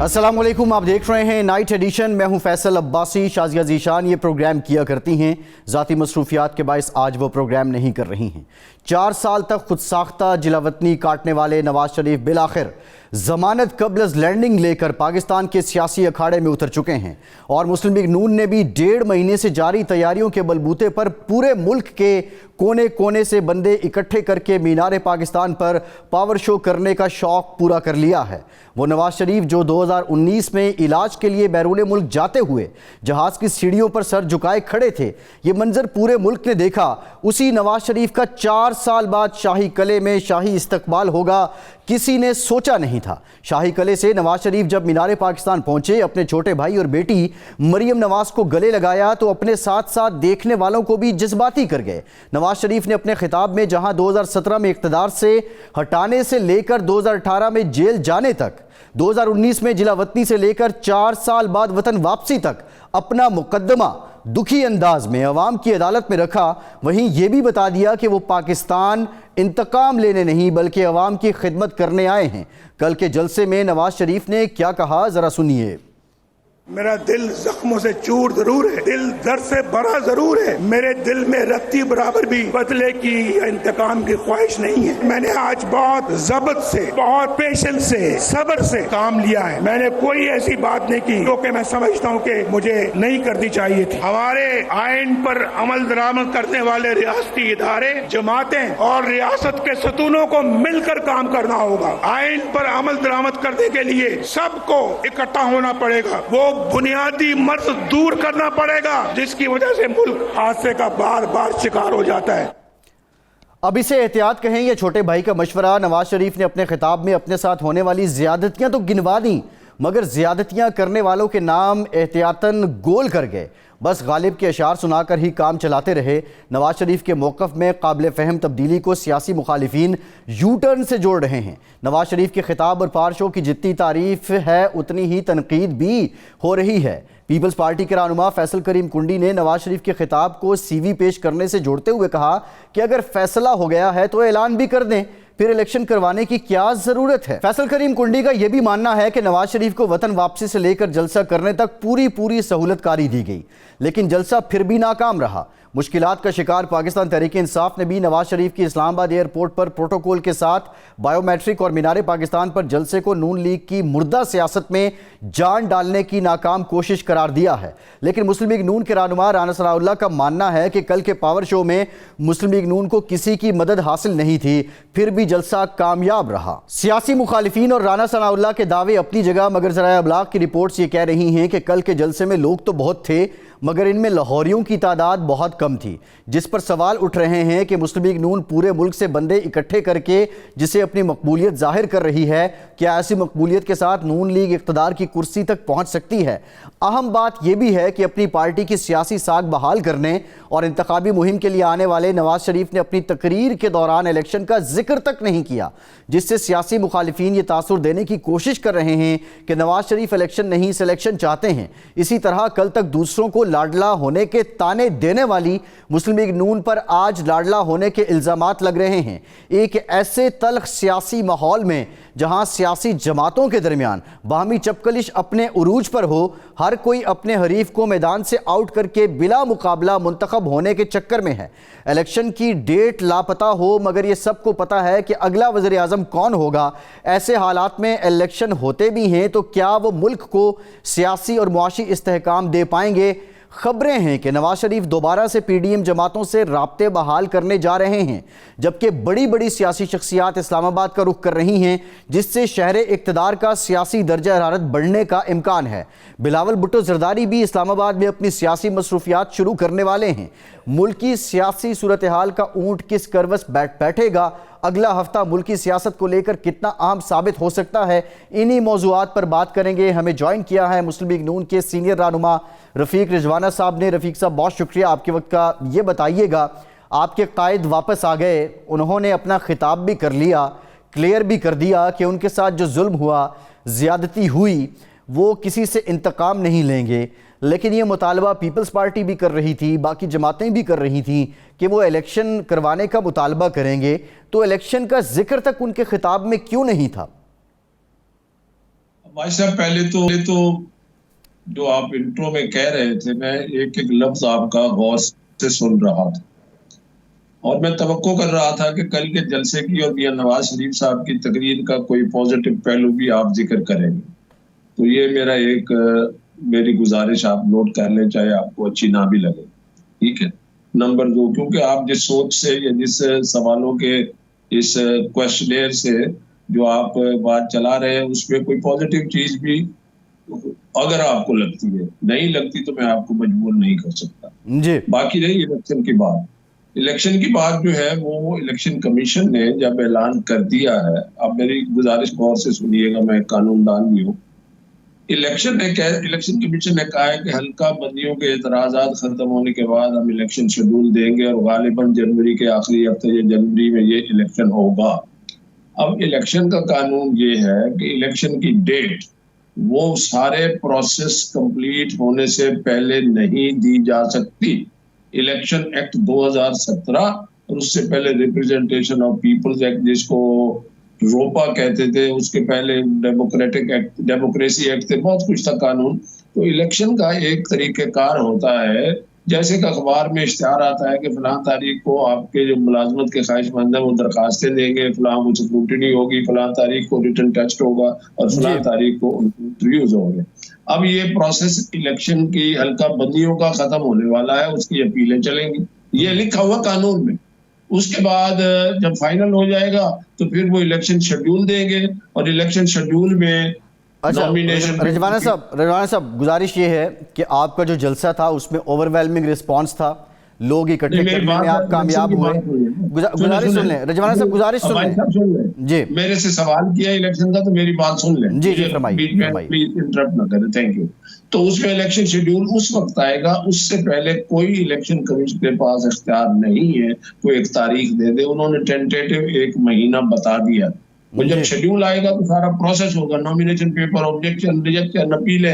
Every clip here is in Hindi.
अस्सलाम वालेकुम, आप देख रहे हैं नाइट एडिशन। मैं हूं फैसल अब्बासी। शाजिया जीशान ये प्रोग्राम किया करती हैं, ज़ाती मसरूफियात के बायस आज वो प्रोग्राम नहीं कर रही हैं। 4 साल तक खुद साख्ता जिलावतनी काटने वाले नवाज शरीफ बिलाखिर जमानत कबल लैंडिंग लेकर पाकिस्तान के सियासी अखाड़े में उतर चुके हैं और मुस्लिम लीग नून ने भी 1.5 महीने से जारी तैयारियों के बलबूते पर पूरे मुल्क के कोने कोने से बंदे इकट्ठे करके मीनार पाकिस्तान पर पावर शो करने का शौक पूरा कर लिया है। वो नवाज शरीफ जो 2019 में इलाज के लिए बैरून मुल्क जाते हुए जहाज की सीढ़ियों पर सर झुकाए खड़े थे, ये मंजर पूरे मुल्क ने देखा। उसी नवाज शरीफ का 4 साल बाद शाही कले में शाही इस्तकबाल होगा, किसी ने सोचा नहीं था। शाही कले से नवाज शरीफ जब मीनार पाकिस्तान पहुंचे, अपने छोटे भाई और बेटी मरियम नवाज को गले लगाया तो अपने साथ साथ देखने वालों को भी जज्बाती कर गए। नवाज शरीफ ने अपने खिताब में जहां 2017 में इख्तिदार से हटाने से लेकर 2018 में जेल जाने तक, 2019 में जिला वतनी से लेकर 4 साल बाद वतन वापसी तक अपना मुकद्दमा दुखी अंदाज में अवाम की अदालत में रखा, वहीं यह भी बता दिया कि वो पाकिस्तान इंतकाम लेने नहीं बल्कि अवाम की खिदमत करने आए हैं। कल के जलसे में नवाज शरीफ ने क्या कहा, जरा सुनिए। मेरा दिल जख्मों से चूर जरूर है, दिल दर्द से भरा जरूर है। मेरे दिल में रत्ती बराबर भी बदले की या इंतकाम की ख्वाहिश नहीं है। मैंने आज बहुत जब्त से, बहुत पेशेंस से, सब्र से काम लिया है। मैंने कोई ऐसी बात नहीं की जो कि मैं समझता हूँ कि मुझे नहीं करनी चाहिए थी। हमारे आइन पर अमल दरामद करने वाले रियासती इदारे, जमातें और रियासत के सतूनों को मिलकर काम करना होगा। आइन पर अमल दरामद करने के लिए सबको इकट्ठा होना पड़ेगा। वो बुनियादी मर्ज दूर करना पड़ेगा जिसकी वजह से मुल्क हादसे का बार बार शिकार हो जाता है। अब इसे एहतियात कहें या छोटे भाई का मशवरा, नवाज शरीफ ने अपने खिताब में अपने साथ होने वाली ज्यादतियां तो गिनवा दी, मगर ज्यादतियां करने वालों के नाम एहतियातन गोल कर गए। बस गालिब के अशार सुनाकर ही काम चलाते रहे। नवाज शरीफ के मौक़िफ़ में काबिल फ़हम तब्दीली को सियासी मुखालिफिन यू टर्न से जोड़ रहे हैं। नवाज शरीफ के खिताब और पार शो की जितनी तारीफ़ है उतनी ही तनकीद भी हो रही है। पीपल्स पार्टी के रहनुमा फैसल करीम कुंडी ने नवाज शरीफ के खिताब को CV पेश करने से जोड़ते हुए कहा कि अगर फैसला हो गया है तो ऐलान भी कर दें, फिर इलेक्शन करवाने की क्या जरूरत है। फैसल करीम कुंडी का यह भी मानना है कि नवाज शरीफ को वतन वापसी से लेकर जलसा करने तक पूरी सहूलतकारी दी गई, लेकिन जलसा फिर भी नाकाम रहा। मुश्किलात का शिकार पाकिस्तान तहरीक इंसाफ ने भी नवाज शरीफ की इस्लामाबाद एयरपोर्ट पर प्रोटोकॉल के साथ बायोमेट्रिक और मीनार पाकिस्तान पर जलसे को नून लीग की मुर्दा सियासत में जान डालने की नाकाम कोशिश करार दिया है। लेकिन मुस्लिम लीग नून के रहनुमा राना सनाउल्लाह का मानना है कि कल के पावर शो में मुस्लिम लीग नून को किसी की मदद हासिल नहीं थी, फिर भी जलसा कामयाब रहा। सियासी मुखालिफिन और राना सनाउल्लाह के दावे अपनी जगह, मगर ज़राए अबलाग की रिपोर्ट्स ये कह रही हैं कि कल के जलसे में लोग तो बहुत थे मगर इनमें लाहौरियों की तादाद बहुत कम थी, जिस पर सवाल उठ रहे हैं कि मुस्लिम लीग नून पूरे मुल्क से बंदे इकट्ठे करके जिसे अपनी मकबूलियत जाहिर कर रही है, क्या ऐसी मकबूलियत के साथ नून लीग इक़्तिदार की कुर्सी तक पहुंच सकती है। अहम बात यह भी है कि अपनी पार्टी की सियासी साख बहाल करने और इंतखाबी मुहिम के लिए आने वाले नवाज शरीफ ने अपनी तकरीर के दौरान इलेक्शन का जिक्र तक नहीं किया, जिससे सियासी मुखालिफिन ये तासुर देने की कोशिश कर रहे हैं कि नवाज शरीफ इलेक्शन नहीं सिलेक्शन चाहते हैं। इसी तरह कल तक दूसरों को लाडला होने के ताने देने वाली मुस्लिम लीग नून पर आज लाडला होने के इल्जामात लग रहे हैं। एक ऐसे तल्ख सियासी माहौल में जहां सियासी जमातों के दरमियान बाहमी चपकलिश अपने उरूज पर हो, हर कोई अपने हरीफ को मैदान से आउट करके बिला मुकाबला मुंतखब होने के चक्कर में है। इलेक्शन की डेट लापता हो मगर यह सबको पता है कि अगला वज़ीर आज़म कौन होगा। ऐसे हालात में इलेक्शन होते भी हैं तो क्या वो मुल्क को सियासी और मुआशी इस्तेहकाम दे पाएंगे। खबरें हैं कि नवाज शरीफ दोबारा से PDM जमातों से राब्ते बहाल करने जा रहे हैं, जबकि बड़ी बड़ी सियासी शख्सियात इस्लामाबाद का रुख कर रही हैं, जिससे शहर इक़्तिदार का सियासी दर्जा हरारत बढ़ने का इम्कान है। बिलावल भुट्टो जरदारी भी इस्लामाबाद में अपनी सियासी मसरूफियात शुरू करने वाले हैं। मुल्की सियासी सूरत हाल का ऊँट किस करवस बैठेगा, अगला हफ्ता मुल्की सियासत को लेकर कितना अहम साबित हो सकता है, इन्हीं मौज़ूआत पर बात करेंगे। हमें ज्वाइन किया है मुस्लिम लीग नून के सीनियर रहनुमा रफ़ीक रिजवाना साहब ने। रफ़ीक साहब, बहुत शुक्रिया आपके वक्त का। ये बताइएगा, आपके कायद वापस आ गए, उन्होंने अपना खिताब भी कर लिया, क्लियर भी कर दिया कि उनके साथ जो जुल्म हुआ, ज़्यादती हुई, वो किसी से इंतकाम नहीं लेंगे, लेकिन ये मुतालबा पीपल्स पार्टी भी कर रही थी, बाकी जमातें भी कर रही थी कि वो इलेक्शन करवाने का मुतालबा करेंगे, तो इलेक्शन का जिक्र तक उनके खिताब में क्यों नहीं था? भाई साहब पहले तो जो आप इंट्रो में कह रहे थे, मैं एक एक लफ्ज आपका गौर से सुन रहा था और मैं तवक्को कर रहा था कि कल के जलसे की और मियां नवाज शरीफ साहब की तकरीर का कोई पॉजिटिव पहलू भी आप जिक्र करेंगे। तो ये मेरी गुजारिश आप नोट कर लें, चाहे आपको अच्छी ना भी लगे, ठीक है। नंबर 2, क्योंकि आप जिस सोच से या जिस सवालों के इस क्वेश्चनेयर से जो आप बात चला रहे हैं, उसमें कोई पॉजिटिव चीज भी अगर आपको लगती है, नहीं लगती तो मैं आपको मजबूर नहीं कर सकता जी। बाकी रही इलेक्शन की बात जो है वो इलेक्शन कमीशन ने जब ऐलान कर दिया है, अब मेरी गुजारिश गौर से सुनिएगा, मैं कानूनदान भी हूँ। इलेक्शन कमीशन ने कहा है कि हल्का बंदियों के एतराजात खत्म होने के बाद हम इलेक्शन शेड्यूल देंगे और गालिबन जनवरी के आखिरी हफ्ते या जनवरी में ये इलेक्शन होगा। अब इलेक्शन का कानून ये है कि इलेक्शन की डेट वो सारे प्रोसेस कंप्लीट होने से पहले नहीं दी जा सकती। इलेक्शन एक्ट 2017 और उससे पहले रिप्रेजेंटेशन ऑफ पीपल्स एक्ट, जिसको रोपा कहते थे, उसके पहले डेमोक्रेसी एक्ट थे, बहुत कुछ था कानून। तो इलेक्शन का एक तरीकेकार होता है, जैसे कि अखबार में इश्तिहार आता है कि फलां तारीख को आपके जो मुलाजमत के ख्वाहिशमंद हैं वो दरखास्तें देंगे, फलां वो स्क्रूटिनी होगी, फलां तारीख को रिटन टेस्ट होगा और फलां तारीख को इंटरव्यूज होंगे। अब ये प्रोसेस इलेक्शन की हल्का बंदियों का खत्म होने वाला है, उसकी अपीलें चलेंगी, ये लिखा हुआ कानून में। उसके बाद जब फाइनल हो जाएगा तो फिर वो इलेक्शन शेड्यूल देंगे और इलेक्शन शेड्यूल में अच्छा रजवाना साहब गुजारिश ये है कि आपका जो जलसा था उसमें ओवरवेलमिंग रिस्पांस था, लोग इकट्ठे करने में आप कामयाब हुए। गुजारिश सुन लें रजवाना साहब, गुजारिश सुन लें जी। मेरे से सवाल किया इलेक्शन का तो मेरी बात सुन लें जी जी, फरमाइए। प्लीज इंटरप्ट ना करें, थैंक यू। तो उसमें इलेक्शन शेड्यूल उस वक्त आएगा, उससे पहले कोई इलेक्शन कमीशन के पास इख्तियार नहीं है कोई एक तारीख दे दे। उन्होंने टेंटेटिव एक महीना बता दिया, तो जब शेड्यूल आएगा तो सारा प्रोसेस होगा, nomination paper, objection, rejection, appeal,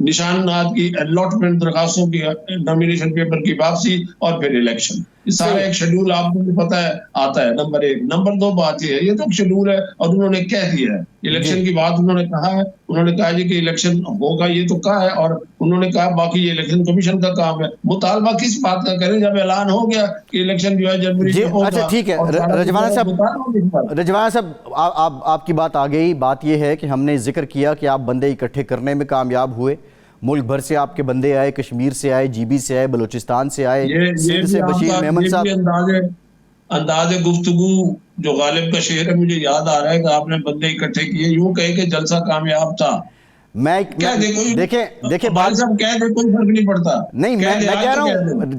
निशानात की अलॉटमेंट, दरखास्तों की, नॉमिनेशन पेपर की वापसी और फिर इलेक्शन। सारा एक शेड्यूल आपको पता है आता है, नंबर 1। नंबर 2 बात ये है, ये तो शेड्यूल है और उन्होंने कह दिया है इलेक्शन की बात, उन्होंने कहा है, उन्होंने कहा जी कि इलेक्शन होगा, ये तो कहा है, और उन्होंने कहा बाकी ये इलेक्शन कमीशन का काम है। मुतालबा किस बात का करें जब ऐलान हो गया कि इलेक्शन जो है जनवरी में होगा। अच्छा ठीक है रजवाना साहब, आपकी बात आ गई। बात ये है कि हमने जिक्र किया कि आप बंदे इकट्ठे करने में कामयाब हुए, मुल्क भर से आपके बंदे आए, कश्मीर से आए, जीबी से आए, बलूचिस्तान से आए, सिंध से बशीर मेमन साहब। अंदाजे गुफ्तगू जो गालिब का शेर है, मुझे याद आ रहा है कि आपने बंदे इकट्ठे किए, यूं कहे कि जलसा कामयाब था। देखे भाई साहब कह दे, कोई फर्क नहीं पड़ता। नहीं, मैं कह रहा हूँ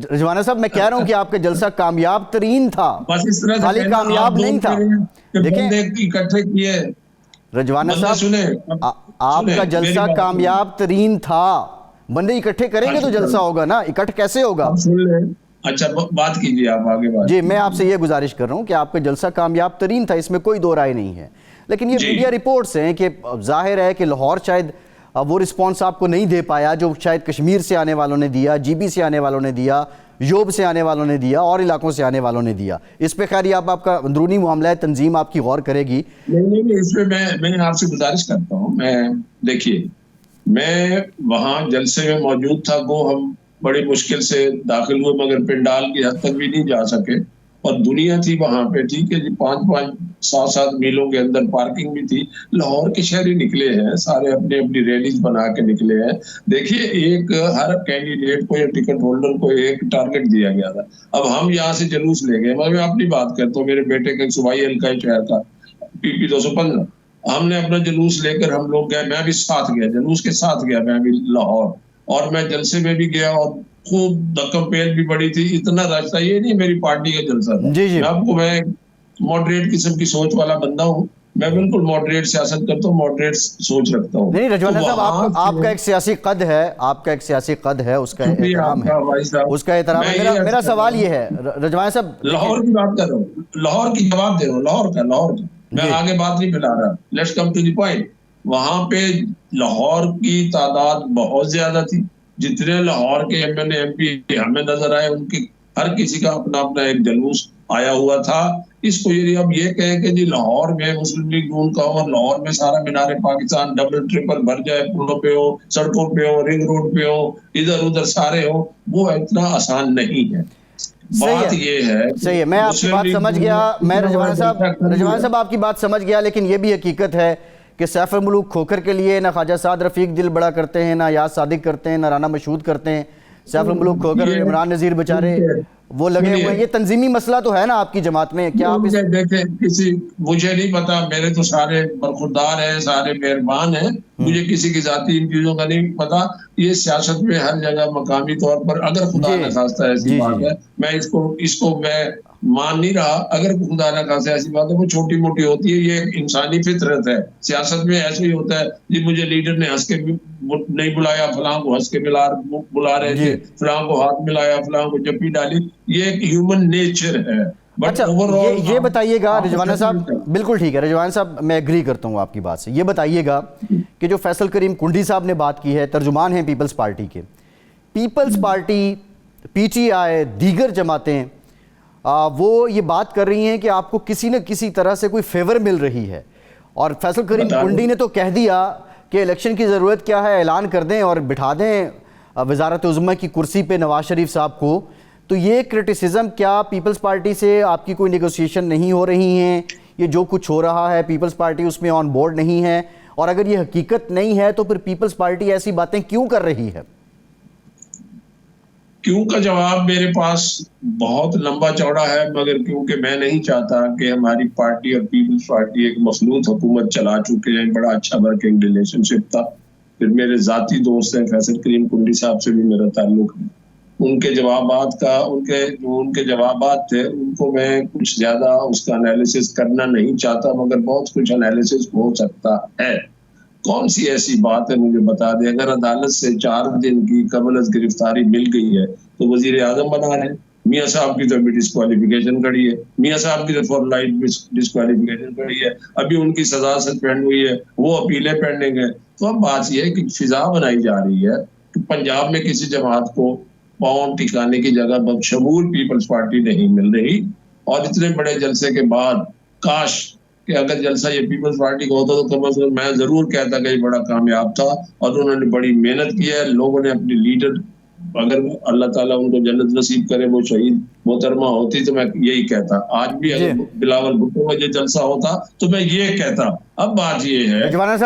रजवाना साहब, मैं कह रहा हूँ कि आपका जलसा कामयाब तरीन था, बस इस तरह खाली कामयाब नहीं था। देखें इकट्ठे किए रजवाना साहब, सुने आपका जलसा कामयाब तरीन था। बंदे इकट्ठे करेंगे तो जलसा होगा ना, इकट्ठ कैसे होगा? सुन ले। अच्छा बात कीजिए आप, आगे बात। जी, मैं आपसे ये गुजारिश कर रहा हूँ कि आपका जलसा कामयाब तरीन था, इसमें कोई दो राय नहीं है। लेकिन ये मीडिया रिपोर्ट्स हैं कि जाहिर है कि लाहौर शायद वो रिस्पॉन्स आपको नहीं दे पाया जो शायद कश्मीर से आने वालों ने दिया, जीबी से आने वालों ने दिया, योब से आने वालों ने दिया और इलाकों से आने वालों ने दिया। इस पे खैर आपका अंदरूनी मामला है, तंजीम आपकी गौर करेगी। नहीं, इस पे मैं आपसे गुजारिश करता हूँ। देखिए, मैं वहाँ जलसे में मौजूद था, वो हम बड़ी मुश्किल से दाखिल हुए, मगर पिंडाल की हद तक भी नहीं जा सके और दुनिया थी वहां पे, ठीक है जी, 5-7 मीलों के अंदर पार्किंग भी थी। लाहौर के शहरी निकले हैं सारे, अपनी अपनी रैलीज बना के निकले हैं। देखिए, एक हर कैंडिडेट को या टिकट होल्डर को एक टारगेट दिया गया था। अब हम यहाँ से जुलूस ले गए, मैं अपनी बात करता हूँ, मेरे बेटे का सूबाई हल्का शहर था PP 215, हमने अपना जुलूस लेकर हम लोग गए, मैं भी साथ गया, जुलूस के साथ गया मैं भी लाहौर, और मैं जलसे में भी गया और खूब धक्कम पेल भी बड़ी थी, इतना रश था। ये नहीं मेरी पार्टी का जलसा था। मैं मॉडरेट किस्म की सोच वाला बंदा हूँ, मैं बिल्कुल मॉडरेट सियासत करता हूँ, मॉडरेट सोच रखता हूँ। नहीं रजवाना साहब, आपका एक सियासी कद है, आपका एक सियासी कद है, उसका एहतराम है, उसका एहतराम है। मेरा सवाल ये है रजवाना साहब, लाहौर की बात कर रहा हूँ, लाहौर की जवाब दे रहा हूँ, लाहौर का मैं आगे बात नहीं फैला रहा। Let's come to the point. वहां पे लाहौर की तादाद बहुत ज्यादा थी, जितने लाहौर के MNA MP हमें नजर आए, उनकी हर किसी का अपना अपना एक जुलूस आया हुआ था। इसको यदि अब ये कहें कि जी लाहौर में मुस्लिम लीग नून का और लाहौर में सारा मीनार पाकिस्तान डबल ट्रिपल भर जाए, पुलों पे हो, सड़कों पे हो, रिंग रोड पे हो, इधर उधर सारे हो, वो इतना आसान नहीं है। बात ये है, सही है, मैं आपकी बात समझ गया। मैं रजवाना साहब आपकी बात समझ गया, लेकिन ये भी हकीकत है कि सैफ मुल्क खोखर के लिए ना ख्वाजा साद रफीक दिल बड़ा करते हैं, ना याद सादिक करते हैं, ना राना मशहूद करते हैं। सैफ मुल्क खोखर, इमरान नज़ीर बेचारे वो लगे हुए हैं। ये तंजीमी मसला तो है ना आपकी जमात में? क्या आप देखें, किसी मुझे नहीं पता, मेरे तो सारे बरखुरदार हैं, सारे मेहरबान हैं, मुझे किसी की जाती इन चीजों का नहीं पता। ये सियासत में हर जगह मकामी तौर पर अगर खुदा न खास्ता ऐसी बात है, मैं इसको मैं मान नहीं रहा, अगर खुदा न खास्ता ऐसी बात है, वो छोटी मोटी होती है, ये एक इंसानी फितरत है। सियासत में ऐसे ही होता है जी, मुझे लीडर ने हंस के नहीं बुलाया, फलां को हंस के बुला रहे थे, फलां को हाथ मिलाया, फलां को जप्पी डाली, ये एक ह्यूमन नेचर है। अच्छा, ये बताइएगा रिजवाना साहब, बिल्कुल ठीक है रिजवाना साहब, मैं एग्री करता हूँ आपकी बात से। ये बताइएगा कि जो फैसल करीम कुंडी साहब ने बात की है, तर्जुमान हैं पीपल्स पार्टी के, पीपल्स पार्टी, पीटीआई, दीगर जमातें वो ये बात कर रही हैं कि आपको किसी न किसी तरह से कोई फेवर मिल रही है, और फैसल करीम कुंडी ने तो कह दिया कि इलेक्शन की ज़रूरत क्या है, ऐलान कर दें और बिठा दें वज़ारत उज़्मा की कुर्सी पे नवाज शरीफ साहब को। तो ये क्रिटिसिज्म, क्या पीपल्स पार्टी से आपकी कोई नेगोशिएशन नहीं हो रही हैं? ये जो कुछ हो रहा है पीपल्स पार्टी उसमें ऑन बोर्ड नहीं है? और अगर ये हकीकत नहीं है तो फिर पीपल्स पार्टी ऐसी बातें क्यों कर रही है? क्यों का जवाब मेरे पास बहुत लंबा चौड़ा है, मगर क्योंकि मैं नहीं चाहता कि हमारी पार्टी और पीपल्स पार्टी एक मखलूत हुकूमत चला चुके हैं, बड़ा अच्छा वर्किंग रिलेशनशिप था। फिर मेरे जाती दोस्त हैं, फैसल करीम कुंडी साहब से भी मेरा ताल्लुक है। उनके जवाबात थे, उनको मैं कुछ ज्यादा उसका एनालिसिस करना नहीं चाहता, मगर बहुत कुछ एनालिसिस हो सकता है। कौन सी ऐसी बात है मुझे बता दें, अगर अदालत से 4 दिन की कबल गिरफ्तारी मिल गई है तो वजीर आजम बना रहे हैं, मियाँ साहब की तो अभी डिस्क्वालिफिकेशन खड़ी है, मियाँ साहब की तो फॉर लाइफ डिस्क्वालिफिकेशन खड़ी है, अभी उनकी सजा सस्पेंड हुई है, वो अपीलें पेंडिंग है। तो अब बात यह है कि फिजा बनाई जा रही है कि पंजाब में किसी जमात को पांव टिकाने की जगह बदशमूल पीपल्स पार्टी नहीं मिल रही। और इतने बड़े जलसे के बाद काश कि अगर जलसा ये पीपल्स पार्टी का होता तो कम से कम मैं जरूर कहता कि ये बड़ा कामयाब था और उन्होंने बड़ी मेहनत की है। लोगों ने अपनी लीडर, अगर अल्लाह ताला उनको जन्नत नसीब करे, वो शहीद मोहतरमा होती तो मैं यही कहता। आज भी अगर बिलावल भुट्टो का ये जलसा होता तो मैं ये कहता। अब बात ये है रजवाना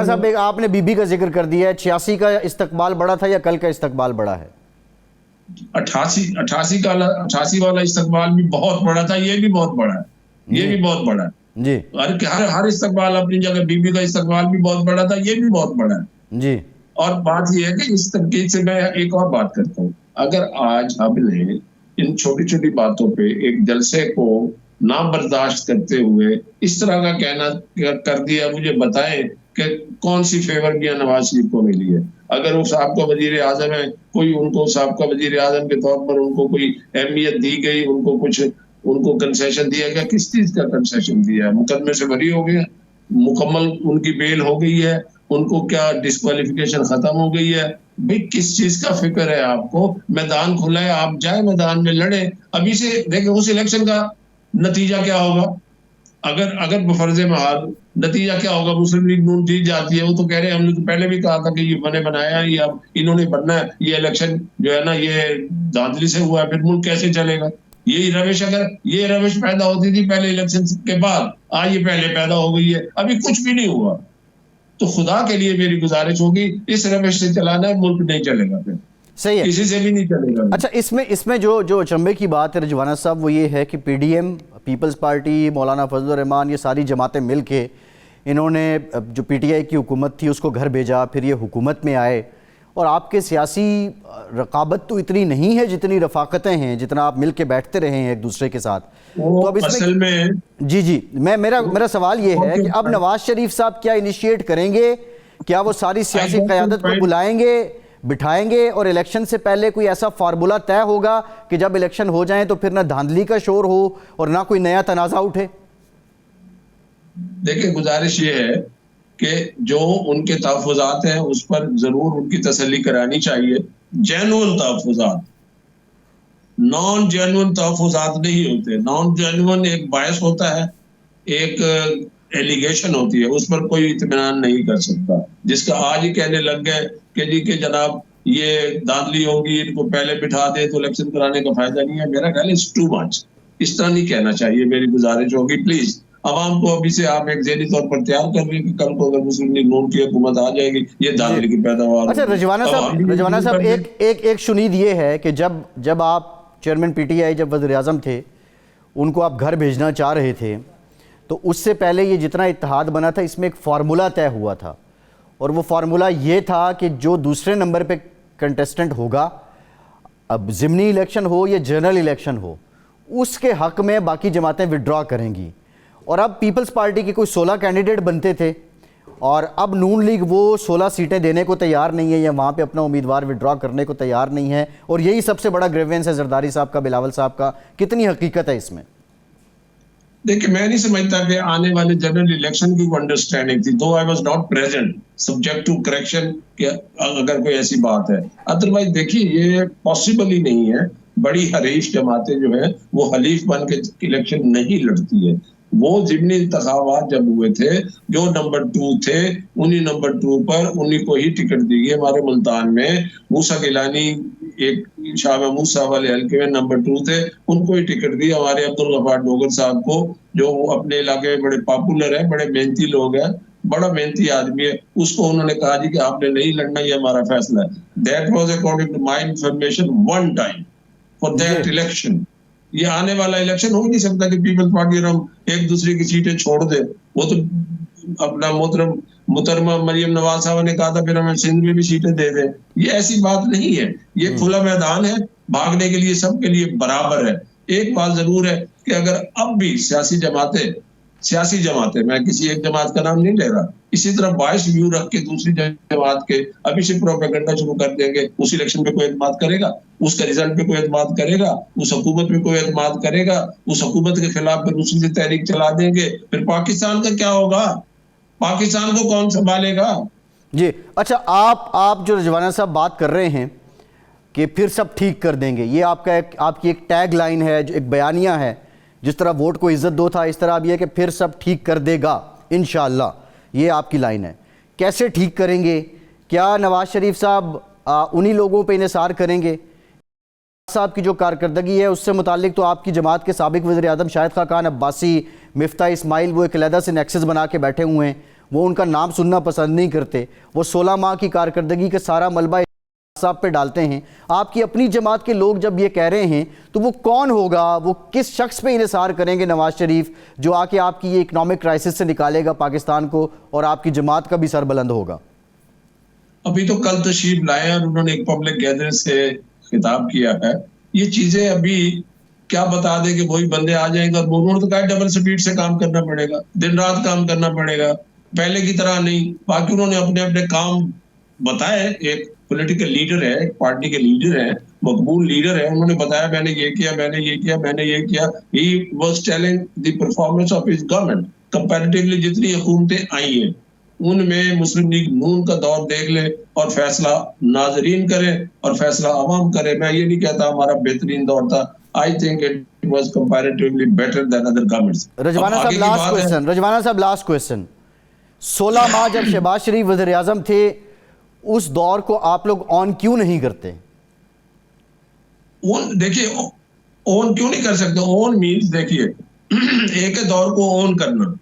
साहब, आपने बीबी का जिक्र कर दिया है, 86 का इस्तकबाल बड़ा था या कल का इस्तकबाल बड़ा है? 88 वाला इस्तकबाल भी बहुत बड़ा था, ये भी बहुत बड़ा है, ये भी बहुत बड़ा है जी। हर इस्तकबाल अपनी जगह, बीबी का इस्तकबाल भी बहुत बड़ा था, ये भी बहुत बड़ा है जी। और बात यह है कि इस तनकीद से मैं एक और बात करता हूँ, अगर आज हमने इन छोटी छोटी बातों पे एक जलसे को ना बर्दाश्त करते हुए इस तरह का कहना कर दिया, मुझे बताएं कि कौन सी फेवर भी नवाज शरीफ को मिली है। अगर वो साहब का वजीर आजम है, कोई उनको साहब का वजीर आजम के तौर पर उनको कोई अहमियत दी गई, उनको कंसेशन दिया गया? किस चीज का कंसेशन दिया है? मुकदमे से बरी हो गए, मुकम्मल उनकी बेल हो गई है, उनको क्या डिस्क्वालिफिकेशन खत्म हो गई है? भाई किस चीज का फिक्र है आपको? मैदान खुला है, आप जाए मैदान में लड़े। अभी से देखें उस इलेक्शन का नतीजा क्या होगा। अगर बफर्ज महाल नतीजा क्या होगा, मुस्लिम लीग नून जीत जाती है, वो तो कह रहे हैं हमने तो पहले भी कहा था कि ये बने बनाया है, ये अब इन्होंने बनना है, ये इलेक्शन जो है ना ये धांधली से हुआ है, फिर मुल्क कैसे चलेगा? यही रविश, अगर ये रविश पैदा होती थी पहले इलेक्शन के बाद, आज ये पहले पैदा हो गई है, अभी कुछ भी नहीं हुआ। तो खुदा के लिए मेरी गुजारिश होगी, इस रविश से चलाना है, मुल्क नहीं चलेगा, फिर सही है, किसी से भी नहीं चलेगा। अच्छा, इसमें जो अचंभे की बात है रिजवाना साहब, वो ये है कि पीडीएम, पीपल्स पार्टी, मौलाना फजलुर रहमान, ये सारी जमातें मिल के इन्होंने जो पीटीआई की हुकूमत थी उसको घर भेजा, फिर ये हुकूमत में आए, और आपके सियासी रकाबत तो इतनी नहीं है जितनी रफाकतें हैं, जितना आप मिल के बैठते रहे हैं एक दूसरे के साथ। तो अब असल में जी मेरा सवाल ये है कि अब नवाज शरीफ साहब क्या इनिशिएट करेंगे? क्या वो सारी सियासी क़यादत को बुलाएंगे, बिठाएंगे, और इलेक्शन से पहले कोई ऐसा फार्मूला तय होगा कि जब इलेक्शन हो जाए तो फिर ना धांधली का शोर हो और ना कोई नया तनाज़ा उठे? देखिए, गुजारिश ये है कि जो उनके तहफ़्फ़ुज़ात हैं उस पर जरूर उनकी तसल्ली करानी चाहिए, जेन्युइन तहफ़्फ़ुज़ात। नॉन जेन्युइन तहफुजात नहीं होते। नॉन जेन्युइन एक बायस होता है, एक एलिगेशन होती है, उस पर कोई इत्मीनान नहीं कर सकता। जिसका आज ही कहने लग गए कि जी के जनाब ये धांधली होगी, इनको पहले बिठा दे तो इलेक्शन कराने का फायदा नहीं है, मेरा ख्याल इज टू मच। इस तरह नहीं कहना चाहिए। मेरी गुजारिश होगी प्लीज आवाम को अभी से आप एक ज़हनी तौर पर तैयार कर रहे हैं कि कल को अगर मुस्लिम लीग नून की हुकूमत आ जाएगी ये धांधली की पैदावार। अच्छा रजवाना साहब एक शुनीद ये है कि जब आप चेयरमैन पीटीआई जब वज़ीर आज़म थे, उनको आप घर भेजना चाह रहे थे, तो उससे पहले ये जितना इत्तेहाद बना था इसमें एक फार्मूला तय हुआ था, और वो फार्मूला ये था कि जो दूसरे नंबर पे कंटेस्टेंट होगा, अब ज़िमनी इलेक्शन हो या जनरल इलेक्शन हो, उसके हक़ में बाकी जमातें विड्रॉ करेंगी। और अब पीपल्स पार्टी के कोई 16 कैंडिडेट बनते थे, और अब नून लीग वो 16 सीटें देने को तैयार नहीं है या वहाँ पे अपना उम्मीदवार विड्रॉ करने को तैयार नहीं है, और यही सबसे बड़ा ग्रेवेंस है जरदारी साहब का, बिलावल साहब का। कितनी हकीकत है इसमें? देखिए, मैं नहीं समझता कि आने वाले जनरल इलेक्शन की अंडरस्टैंडिंग थी, though I was not present, subject to correction कि अगर कोई ऐसी बात है। अदरवाइज देखिए ये पॉसिबल ही नहीं है। बड़ी हरीश जमातें जो है वो हलीफ बन के इलेक्शन नहीं लड़ती है। वो ज़िमनी इंतखाबात जब हुए थे, जो नंबर 2 थे उन्हीं नंबर 2 पर उन्हीं को ही टिकट दी गई। हमारे मुल्तान में मूसा गिलानी एक शाह मूसा वाले हल्के में नंबर 2 थे, उनको ही टिकट दी। हमारे अब्दुल गफ्फार डोगर साहब को, जो अपने इलाके में बड़े पॉपुलर है, बड़े मेहनती लोग हैं, बड़ा मेहनती आदमी है, उसको उन्होंने कहा जी कि आपने नहीं लड़ना, ये हमारा फैसला है। That was according to my information one time for that election. ये आने वाला इलेक्शन हो नहीं सकता कि पीपल्स पार्टी और हम एक दूसरे की सीटें छोड़ दे। वो तो अपना मुहतरमा मरियम नवाज साहब ने कहा था फिर हमें सिंध में भी सीटें दे दें। ये ऐसी बात नहीं है, ये खुला मैदान है, भागने के लिए सबके लिए बराबर है। एक बात जरूर है कि अगर अब भी सियासी जमातें, मैं किसी एक जमात का नाम नहीं ले रहा, इसी तरह 22 व्यू रख के दूसरी जमात के अभी से प्रोपेगेंडा शुरू कर देंगे, उस इलेक्शन पे कोई एतमाद करेगा? उसका रिजल्ट पे कोई एतमाद करेगा? उस हुकूमत पे कोई एतमाद करेगा? उस हुकूमत के खिलाफ फिर दूसरी तहरीक चला देंगे, फिर पाकिस्तान का क्या होगा? पाकिस्तान को कौन संभालेगा? जी अच्छा, आप जो रजवाना साहब बात कर रहे हैं कि फिर सब ठीक कर देंगे, ये आपकी एक टैग लाइन है, जो एक बयानिया है, जिस तरह वोट को इज्जत दो था, इस तरह अब ये कि फिर सब ठीक कर देगा इंशाअल्लाह, ये आपकी लाइन है। कैसे ठीक करेंगे? क्या नवाज शरीफ साहब उन्हीं लोगों पे इन्हिसार करेंगे? साहब की जो कारकर्दगी है उससे मुतालिक तो आपकी जमात के साबिक वज़ीर आज़म शाहिद खान अब्बासी, मिफ्ता इस्माइल, वो एक अलहदा से नेक्सस बना के बैठे हुए हैं, वो उनका नाम सुनना पसंद नहीं करते। वो 16 माह की कारकर्दगी का सारा मलबा साहब पे डालते हैं। आपकी अपनी जमात के लोग जब ये कह रहे हैं तो वो कौन होगा, वो किस शख्स पे इन्हिसार करेंगे नवाज शरीफ, जो आके आपकी ये इकोनॉमिक क्राइसिस से निकालेगा पाकिस्तान को और आपकी जमात का भी सर बुलंद होगा? अभी तो कल तशरीफ लाए और उन्होंने एक पब्लिक गैदरिंग से खिताब किया है। ये चीजें अभी क्या बता दें कि वही बंदे आ जाएंगे, और उन्होंने तो कहा डबल स्पीड से काम करना पड़ेगा, दिन रात काम करना पड़ेगा, पहले की तरह नहीं। बाकी उन्होंने अपने अपने काम बताए। एक पॉलिटिकल लीडर है, एक पार्टी के लीडर है, मकबूल लीडर है, उन्होंने बताया मैंने ये किया, मैंने ये किया, मैंने ये किया। He was telling the performance of his government. Comparatively जितनी हुकूमतें आई हैं उनमें मुस्लिम लीग नून का दौर देख ले और फैसला नाजरीन करे और फैसला अवाम करे। मैं ये नहीं कहता हमारा बेहतरीन दौर था। I think it was comparatively better than other governments. Rizwana साहब लास्ट क्वेश्चन 16 माह जब शहबाज शरीफ वज़ीर आज़म थे, उस दौर को आप लोग ऑन क्यों नहीं करते? देखिए, ऑन क्यों नहीं कर सकते? ऑन मीन्स देखिए, एक है दौर को ऑन करना,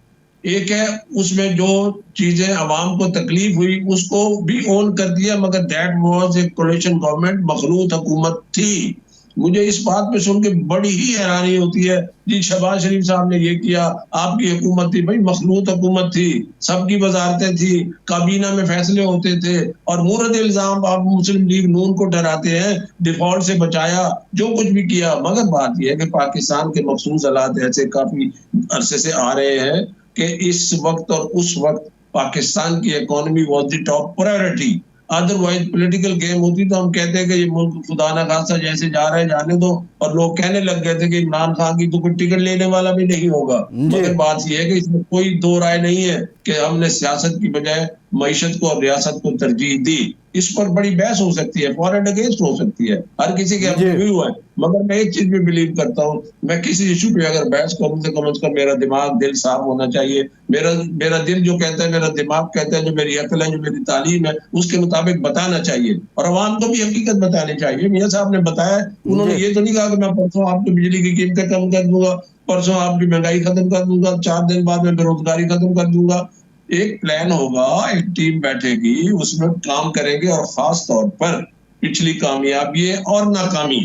एक है उसमें जो चीजें अवाम को तकलीफ हुई उसको भी ऑन कर दिया, मगर that was a coalition government, मखलूत हुकूमत थी। मुझे इस बात पे सुन के बड़ी ही हैरानी होती है, जी शहबाज शरीफ साहब ने ये किया, आपकी हुकूमत थी। भाई मखलूत हुकूमत थी, सबकी वजारतें थी, काबीना में फैसले होते थे, और मुरद इल्जाम आप मुस्लिम लीग नून को डराते हैं, डिफॉल्ट से बचाया, जो कुछ भी किया। मगर बात यह है कि पाकिस्तान के मखसूस हालात ऐसे काफी अरसे से आ रहे हैं कि इस वक्त और उस वक्त पाकिस्तान की economy was the top priority. Otherwise political game होती तो हम कहते हैं कि ये मुल्क खुदा ना खासा जैसे जा रहे हैं जाने दो, और लोग कहने लग गए थे कि इमरान खान की तो कोई टिकट लेने वाला भी नहीं होगा। मगर बात यह है कि इसमें कोई दो राय नहीं है कि हमने सियासत की बजाय मईशत को और रियासत को तरजीह दी। इस पर बड़ी बहस हो सकती है, फॉर एंड अगेंस्ट हो सकती है, हर किसी के अपने व्यू है। मगर मैं एक चीज में बिलीव करता हूँ, मैं किसी इशू पे अगर बहस करूँ तो कम से कम मेरा दिमाग, दिल साफ होना चाहिए। मेरा दिल जो कहता है, मेरा दिमाग कहता है, जो मेरी अकल है, जो मेरी तालीम है, उसके मुताबिक बताना चाहिए और अवाम को भी हकीकत बतानी चाहिए। मियां साहब ने बताया, उन्होंने ये तो नहीं कहा कि मैं परसों आपकी बिजली की कीमतें कम कर दूंगा, परसों आपकी महंगाई खत्म कर दूंगा, 4 दिन बाद में बेरोजगारी खत्म कर दूंगा। एक प्लान होगा, एक टीम बैठेगी, उसमें काम करेंगे और खास तौर पर पिछली कामयाबी और नाकामी,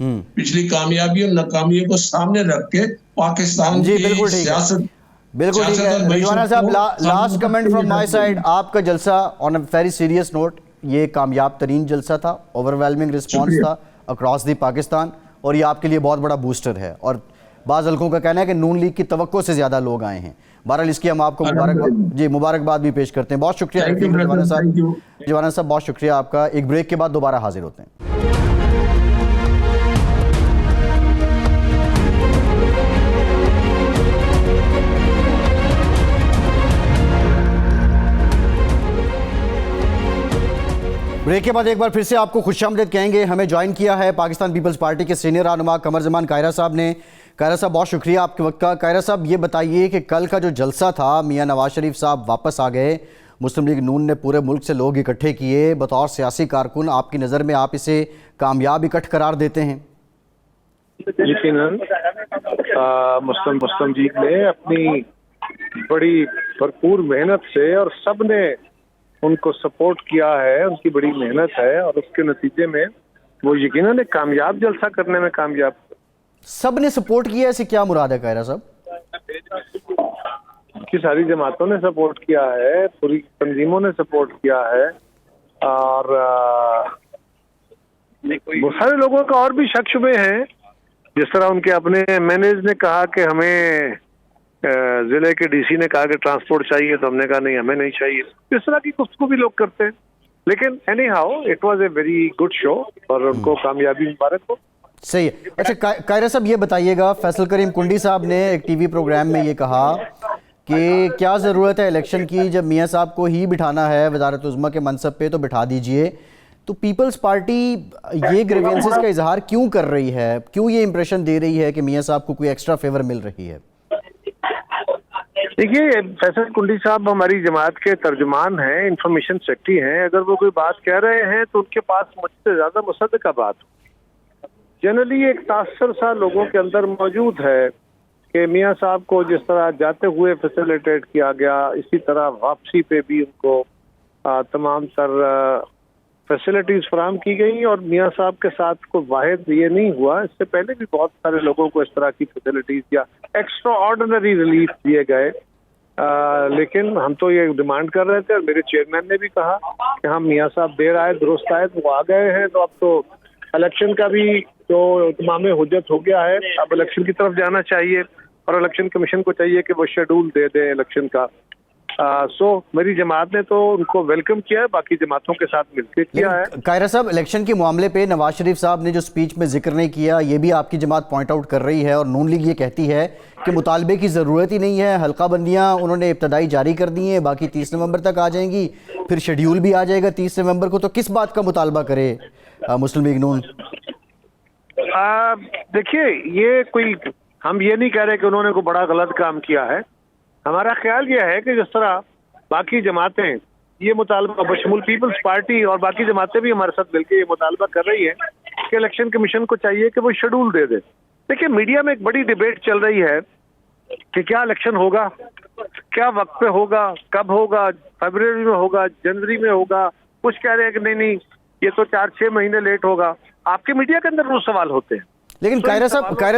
पिछली कामयाबी और नाकामियों को सामने रख के पाकिस्तान की सियासत, बिल्कुल ठीक है रिजवाना साहब। Last comment from my side, आपका जलसा on a very serious note, ये कामयाब तरीन जलसा था, ओवरवेलमिंग रिस्पॉन्स था अक्रॉस दी पाकिस्तान, और ये आपके लिए बहुत बड़ा बूस्टर है। और बाज़ हल्कों का कहना है कि नून लीग की तवक्को से ज़्यादा लोग आए हैं। बहरहाल इसकी हम आपको मुबारकबाद भी पेश करते हैं। बहुत शुक्रिया रिजवाना साहब। रिजवाना साहब बहुत शुक्रिया आपका। एक ब्रेक के बाद दोबारा हाजिर होते हैं। ब्रेक के बाद एक बार फिर से आपको खुशामदीद कहेंगे। हमें ज्वाइन किया है पाकिस्तान पीपल्स पार्टी के सीनियर रहनुमा कमर जमान कायरा साहब ने। कायरा साहब बहुत शुक्रिया आपके वक्त का। कायरा साहब ये बताइए कि कल का जो जलसा था, मियां नवाज शरीफ साहब वापस आ गए, मुस्लिम लीग नून ने पूरे मुल्क से लोग इकट्ठे किए, बतौर सियासी कारकुन आपकी नज़र में आप इसे कामयाब इकट्ठ करार देते हैं? यकीनन मुस्लिम लीग ने अपनी बड़ी भरपूर मेहनत से, और सब ने उनको सपोर्ट किया है, उनकी बड़ी मेहनत है, और उसके नतीजे में वो यकीनन एक कामयाब जलसा करने में कामयाब। सब ने सपोर्ट किया, ऐसे क्या मुराद है कायरा साहब? की सारी जमातों ने सपोर्ट किया है, पूरी तंजीमों ने सपोर्ट किया है, और बहुत सारे लोगों का और भी शक शुबे हैं। जिस तरह उनके अपने मैनेज ने कहा कि हमें जिले के डीसी ने कहा कि ट्रांसपोर्ट चाहिए, तो हमने कहा नहीं हमें नहीं चाहिए। इस तरह की गुफ्तगू भी लोग करते हैं, लेकिन any how it was a very good show और उनको कामयाबी मुबारक हो। सही है। अच्छा कायरा साहब ये बताइएगा, फैसल करीम कुंडी साहब ने एक टीवी प्रोग्राम में ये कहा कि क्या ज़रूरत है इलेक्शन की, जब मियां साहब को ही बिठाना है वज़ारत उज़्मा के मनसब पे तो बिठा दीजिए। तो पीपल्स पार्टी ये ग्रीवेंसेस का इजहार क्यों कर रही है, क्यों ये इंप्रेशन दे रही है कि मियां साहब को कोई एक्स्ट्रा फेवर मिल रही है? देखिए, फैसल कुंडी साहब हमारी जमात के तर्जुमान हैं, इंफॉर्मेशन सेक्रेटरी हैं। अगर वो कोई बात कह रहे हैं तो उनके पास मुझसे ज्यादा मुसद्दका बात। जनरली एक तासर सा लोगों के अंदर मौजूद है कि मियां साहब को जिस तरह जाते हुए फैसिलिटेट किया गया, इसी तरह वापसी पे भी उनको तमाम तर फैसिलिटीज फराहम की गई, और मियां साहब के साथ कोई वाहिद ये नहीं हुआ, इससे पहले भी बहुत सारे लोगों को इस तरह की फैसिलिटीज या एक्स्ट्रा ऑर्डिनरी रिलीफ दिए गए। लेकिन हम तो ये डिमांड कर रहे थे, और मेरे चेयरमैन ने भी कहा कि हम मियां साहब देर आए दुरुस्त आए, तो वो आ गए हैं, तो अब तो इलेक्शन का भी जो तमाम हुज्जत हो गया है, अब इलेक्शन की तरफ जाना चाहिए, और इलेक्शन कमीशन को चाहिए कि वो शेड्यूल दे दे इलेक्शन का। सो मेरी जमात ने तो उनको वेलकम किया है, बाकी जमातों के साथ मिलकर किया है। कायरा साहब, इलेक्शन के मामले पे नवाज शरीफ साहब ने जो स्पीच में जिक्र नहीं किया, ये भी आपकी जमात पॉइंट आउट कर रही है, और नून लीग ये कहती है कि मुतालबे की ज़रूरत ही नहीं है। हल्का बंदियाँ उन्होंने इब्तदाई जारी कर दी हैं, बाकी 30 नवंबर तक आ जाएंगी, फिर शेड्यूल भी आ जाएगा 30 नवंबर को। तो किस बात का मुतालबा करे मुस्लिम लीग नून? देखिए, ये कोई, हम ये नहीं कह रहे कि उन्होंने कोई बड़ा गलत काम किया है। हमारा ख्याल यह है कि जिस तरह बाकी जमातें ये मुतालबा, बशमूल पीपल्स पार्टी और बाकी जमातें भी हमारे साथ मिलकर ये मुतालबा कर रही है कि इलेक्शन कमीशन को चाहिए कि वो शेड्यूल दे दे। देखिए, मीडिया में एक बड़ी डिबेट चल रही है कि क्या इलेक्शन होगा, क्या वक्त पे होगा, कब होगा, फरवरी में होगा, जनवरी में होगा। कुछ कह रहे हैं कि नहीं ये तो 4-6 महीने लेट होगा। आपके मीडिया के अंदर वो सवाल होते हैं। लेकिन कायरा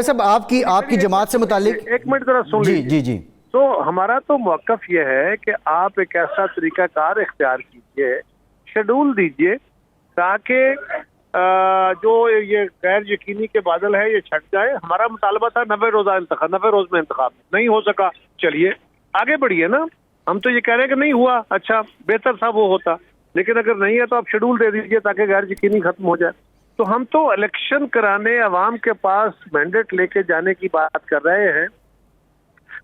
साहब आपकी जमात से मुतालिक, एक मिनट जरा सुन लीजिए। जी। तो हमारा तो मौक़िफ़ ये है कि आप एक ऐसा तरीकाकार इख्तियार कीजिए, शेड्यूल दीजिए, ताकि जो ये गैर यकीनी के बादल है ये छट जाए। हमारा मुतालबा था 90 रोज़ में इंतखाब, नहीं हो सका, चलिए आगे बढ़िए ना। हम तो ये कह रहे हैं कि नहीं हुआ, अच्छा बेहतर था वो होता, लेकिन अगर नहीं है तो आप शेड्यूल दे दीजिए ताकि गैर यकीनी खत्म हो जाए। तो हम तो इलेक्शन कराने अवाम के पास मैंडेट लेके जाने की बात कर रहे हैं।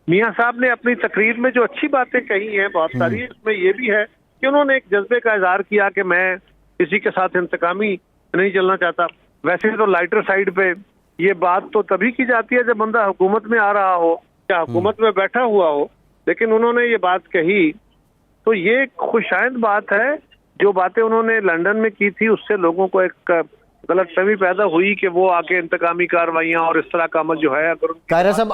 मियां साहब ने अपनी तकरीर में जो अच्छी बातें कही हैं बहुत सारी, इसमें ये भी है कि उन्होंने एक जज्बे का इजहार किया कि मैं किसी के साथ इंतकामी नहीं चलना चाहता। वैसे तो लाइटर साइड पे ये बात तो तभी की जाती है जब बंदा हुकूमत में आ रहा हो या हुकूमत में बैठा हुआ हो, लेकिन उन्होंने ये बात कही तो ये खुशाइंद बात है। जो बातें उन्होंने लंदन में की थी उससे लोगों को एक गलतफहमी पैदा हुई कि वो आके इंतकामी कार्रवाइयां और इस तरह का अमल जो है अगर कायरा साहब,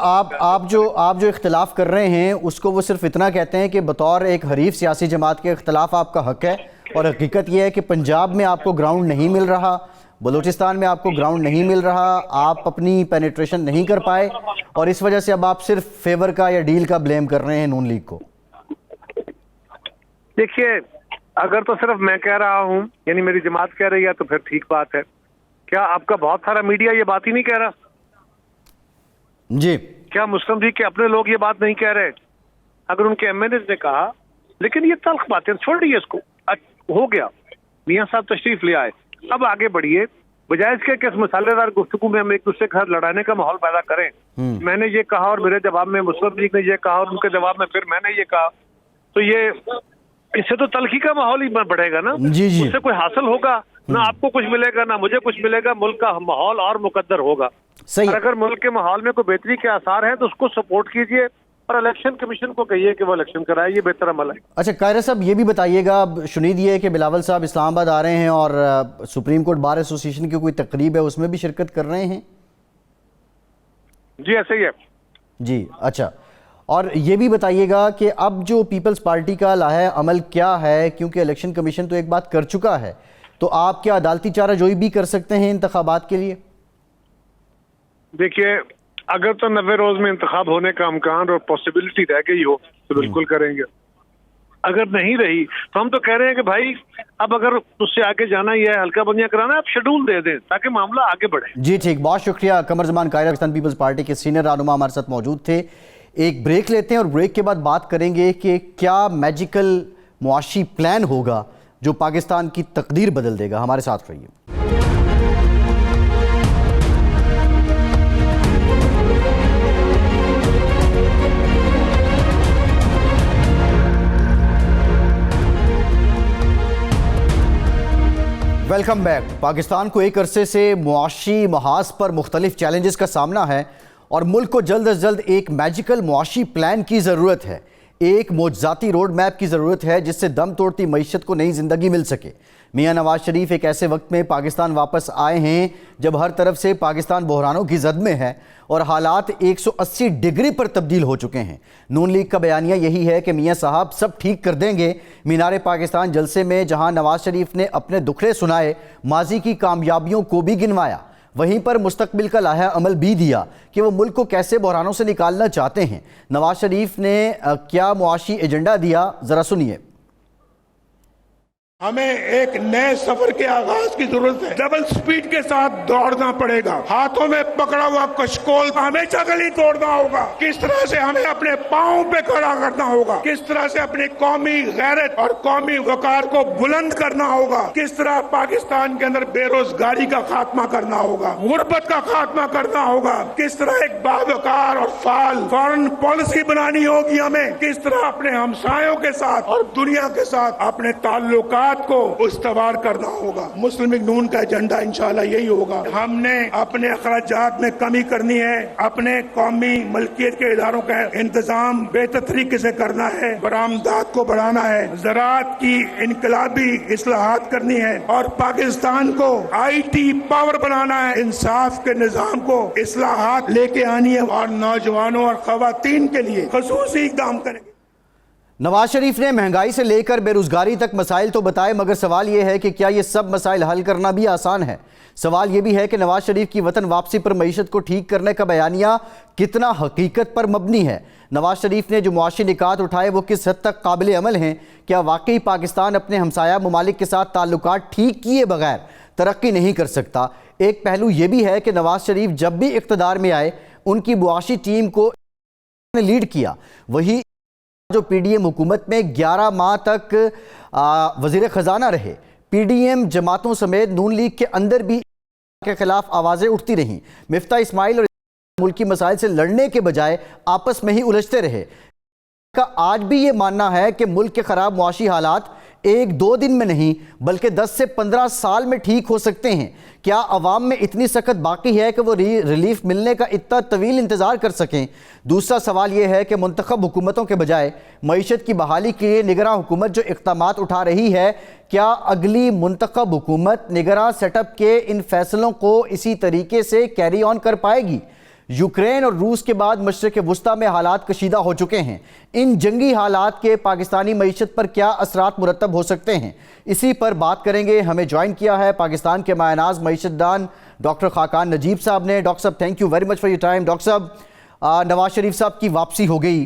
आप जो इख्तिलाफ कर रहे हैं उसको वो सिर्फ इतना कहते हैं कि बतौर एक हरीफ सियासी जमात के इख्तिलाफ आपका हक है, और हकीकत यह है कि पंजाब में आपको ग्राउंड नहीं मिल रहा, बलूचिस्तान में आपको ग्राउंड नहीं मिल रहा, आप अपनी पेनिट्रेशन नहीं कर पाए, और इस वजह से अब आप सिर्फ फेवर का या डील का ब्लेम कर रहे हैं नून लीग को। देखिए, अगर तो सिर्फ मैं कह रहा हूं यानी मेरी जमात कह रही है तो फिर ठीक बात है। क्या आपका बहुत सारा मीडिया ये बात ही नहीं कह रहा? जी, क्या मुस्लिम लीग के अपने लोग ये बात नहीं कह रहे? अगर उनके एमएनए ने कहा, लेकिन ये तल्ख बातें छोड़िए, इसको हो गया, मियां साहब तशरीफ ले आए, अब आगे बढ़िए, बजाय इसके कि इस मसालेदार गुफ्तगू में हम एक दूसरे के साथ लड़ाने का माहौल पैदा करें। मैंने ये कहा और मेरे जवाब में मुस्लिम लीग ने ये कहा और उनके जवाब में फिर मैंने ये कहा, तो ये इससे तो तलखी का माहौल ही बढ़ेगा ना। जी जी, उससे कोई हासिल होगा ना, आपको कुछ मिलेगा ना मुझे कुछ मिलेगा, मुल्क का माहौल और मुकद्दर होगा। सही। और अगर मुल्क के माहौल में कोई बेहतरी के आसार हैं तो उसको सपोर्ट कीजिए और इलेक्शन कमीशन को कहिए कि वो इलेक्शन कराए, ये बेहतर अमल है। अच्छा कायरा साहब, ये भी बताइएगा, अब शुनीद ये है कि बिलावल साहब इस्लामाबाद आ रहे हैं और सुप्रीम कोर्ट बार एसोसिएशन की कोई तकरीब है उसमें भी शिरकत कर रहे हैं? जी ऐसे ही है जी। अच्छा, और ये भी बताइएगा कि अब जो पीपल्स पार्टी का लाया अमल क्या है, क्योंकि इलेक्शन कमीशन तो एक बात कर चुका है, तो आप क्या अदालती चाराजोई भी कर सकते हैं इंतखाबात के लिए? देखिए, अगर तो 90 रोज में इंतखाब होने का अमकान और पॉसिबिलिटी रह गई हो तो बिल्कुल करेंगे, अगर नहीं रही तो हम तो कह रहे हैं कि भाई अब अगर उससे आगे जाना ही है, हल्का बंदियां कराना है, आप शेड्यूल दे दें ताकि मामला आगे बढ़े। जी ठीक, बहुत शुक्रिया। कमर जमान कायरा, पाकिस्तान पीपल्स पार्टी के सीनियर रहनुमा हमारे साथ मौजूद थे। एक ब्रेक लेते हैं और ब्रेक के बाद बात करेंगे कि क्या मैजिकल मुआशी प्लान होगा जो पाकिस्तान की तकदीर बदल देगा। हमारे साथ रहिए। Welcome back. पाकिस्तान को एक अरसे से मुआशी महाज पर मुख्तलिफ चैलेंजेस का सामना है और मुल्क को जल्द अज जल्द एक मैजिकल मुआशी प्लान की ज़रूरत है, एक मोजज़ाती रोड मैप की ज़रूरत है जिससे दम तोड़ती मईशत को नई ज़िंदगी मिल सके। मियां नवाज शरीफ एक ऐसे वक्त में पाकिस्तान वापस आए हैं जब हर तरफ से पाकिस्तान बहरानों की जद में है और हालात 180 डिग्री पर तब्दील हो चुके हैं। नून लीग का बयानिया यही है कि मियां साहब सब ठीक कर देंगे। मीनारे पाकिस्तान जलसे में जहां नवाज शरीफ ने अपने दुखड़े सुनाए, माजी की कामयाबियों को भी गिनवाया, वहीं पर मुस्तकबिल का लाहा अमल भी दिया कि वो मुल्क को कैसे बहरानों से निकालना चाहते हैं। नवाज शरीफ ने क्या मुआशी एजेंडा दिया, ज़रा सुनिए। हमें एक नए सफर के आगाज की जरूरत है। डबल स्पीड के साथ दौड़ना पड़ेगा, हाथों में पकड़ा हुआ कशकोल हमेशा गली तोड़ना होगा। किस तरह से हमें अपने पांव पे खड़ा करना होगा, किस तरह से अपनी कौमी गैरत और कौमी वकार को बुलंद करना होगा, किस तरह पाकिस्तान के अंदर बेरोजगारी का खात्मा करना होगा, गुर्बत का खात्मा करना होगा, किस तरह एक बावकार और फाल फॉरेन पॉलिसी बनानी होगी हमें, किस तरह अपने हमसायों के साथ और दुनिया के साथ अपने ताल्लुकात को उस्तवार करना होगा। मुस्लिम लीग नून का एजेंडा इंशाल्लाह यही होगा। हमने अपने अखराजात में कमी करनी है, अपने कौमी मलकियत के इदारों का इंतजाम बेहतर तरीके से करना है, बरामदात को बढ़ाना है, ज़राअत की इनकलाबी इस्लाहात करनी है और पाकिस्तान को IT पावर बनाना है। इंसाफ के निजाम को इस्लाहात लेके आनी है और नौजवानों और खवातीन के लिए खसूसी इक़दाम करेंगे। नवाज शरीफ ने महंगाई से लेकर बेरोजगारी तक मसाइल तो बताए, मगर सवाल यह है कि क्या ये सब मसाइल हल करना भी आसान है। सवाल यह भी है कि नवाज शरीफ की वतन वापसी पर मईशत को ठीक करने का बयानिया कितना हकीकत पर मबनी है। नवाज शरीफ ने जो मुआशी निकात उठाए वो किस हद तक काबिल अमल हैं। क्या वाकई पाकिस्तान अपने हमसाया ममालिक के साथ ताल्लुकात ठीक किए बगैर तरक्की नहीं कर सकता। एक पहलू यह भी है कि नवाज शरीफ जब भी इक़्तिदार में आए उनकी मुआशी टीम को लीड किया, वही जो PDM हुकूमत में 11 माह तक वज़ीर ख़जाना रहे, PDM जमातों समेत नून लीग के अंदर भी के खिलाफ आवाज़ें उठती रहीं। मिफ्ता इस्माइल और मुल्की मसाइल से लड़ने के बजाय आपस में ही उलझते रहे। का आज भी ये मानना है कि मुल्क के ख़राब मुआशी हालात एक दो दिन में नहीं बल्कि 10 से 15 साल में ठीक हो सकते हैं। क्या अवाम में इतनी सख्त बाकी है कि वो रिलीफ मिलने का इतना तवील इंतज़ार कर सकें? दूसरा सवाल यह है कि मुंतखब हुकूमतों के बजाय मईशत की बहाली के लिए निगरां हुकूमत जो इक़दामात उठा रही है, क्या अगली मुंतखब हुकूमत निगरां सेटअप के इन फैसलों को इसी तरीके से कैरी ऑन कर पाएगी? यूक्रेन और रूस के बाद मशरिक़ वुस्ता में हालात कशीदा हो चुके हैं। इन जंगी हालात के पाकिस्तानी मईशत पर क्या असरात मुरतब हो सकते हैं, इसी पर बात करेंगे। हमें ज्वाइन किया है पाकिस्तान के मायनाज मईशतदान डॉक्टर खाकान नजीब साहब ने। डॉक्टर साहब, thank you very much for your time. Doctor साहब, नवाज शरीफ साहब की वापसी हो गई।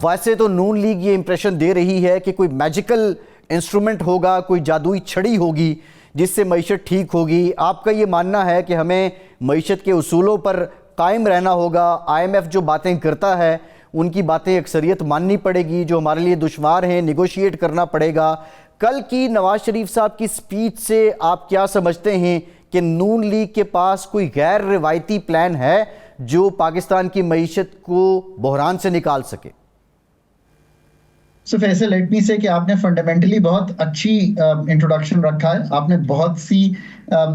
वैसे तो नून लीग ये इंप्रेशन दे रही है कि कोई मैजिकल इंस्ट्रूमेंट होगा, कोई जादुई छड़ी होगी जिससे मईशत ठीक होगी। आपका ये मानना है कि हमें मईशत के उसूलों पर कायम रहना होगा, IMF जो बातें करता है उनकी बातें अक्सरियत माननी पड़ेगी, जो हमारे लिए दुश्वार हैं निगोशिएट करना पड़ेगा। कल की नवाज शरीफ साहब की स्पीच से आप क्या समझते हैं कि नून लीग के पास कोई गैर रिवायती प्लान है जो पाकिस्तान की मईशत को बहरान से निकाल सके? सो फैसल, लेट मी से कि आपने फंडामेंटली बहुत अच्छी इंट्रोडक्शन रखा है। आपने बहुत सी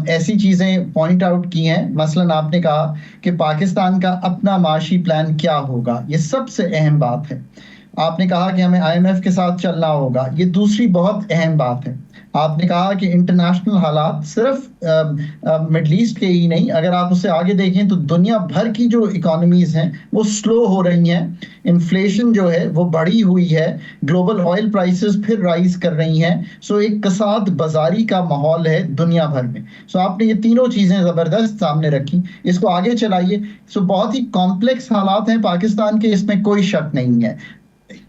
ऐसी चीज़ें पॉइंट आउट की हैं। मसलन आपने कहा कि पाकिस्तान का अपना माशी प्लान क्या होगा, ये सबसे अहम बात है। आपने कहा कि हमें IMF के साथ चलना होगा, ये दूसरी बहुत अहम बात है। आपने कहा कि इंटरनेशनल हालात सिर्फ मिडल ईस्ट के ही नहीं, अगर आप उससे आगे देखें तो दुनिया भर की जो इकोनॉमीज़ हैं वो स्लो हो रही हैं। इन्फ्लेशन जो है वो बढ़ी हुई है, ग्लोबल ऑयल प्राइसेस फिर राइज कर रही हैं। सो एक कसाद बाजारी का माहौल है दुनिया भर में। सो आपने ये तीनों चीज़ें ज़बरदस्त सामने रखी, इसको आगे चलाइए। सो बहुत ही कॉम्प्लेक्स हालात हैं पाकिस्तान के, इसमें कोई शक नहीं है।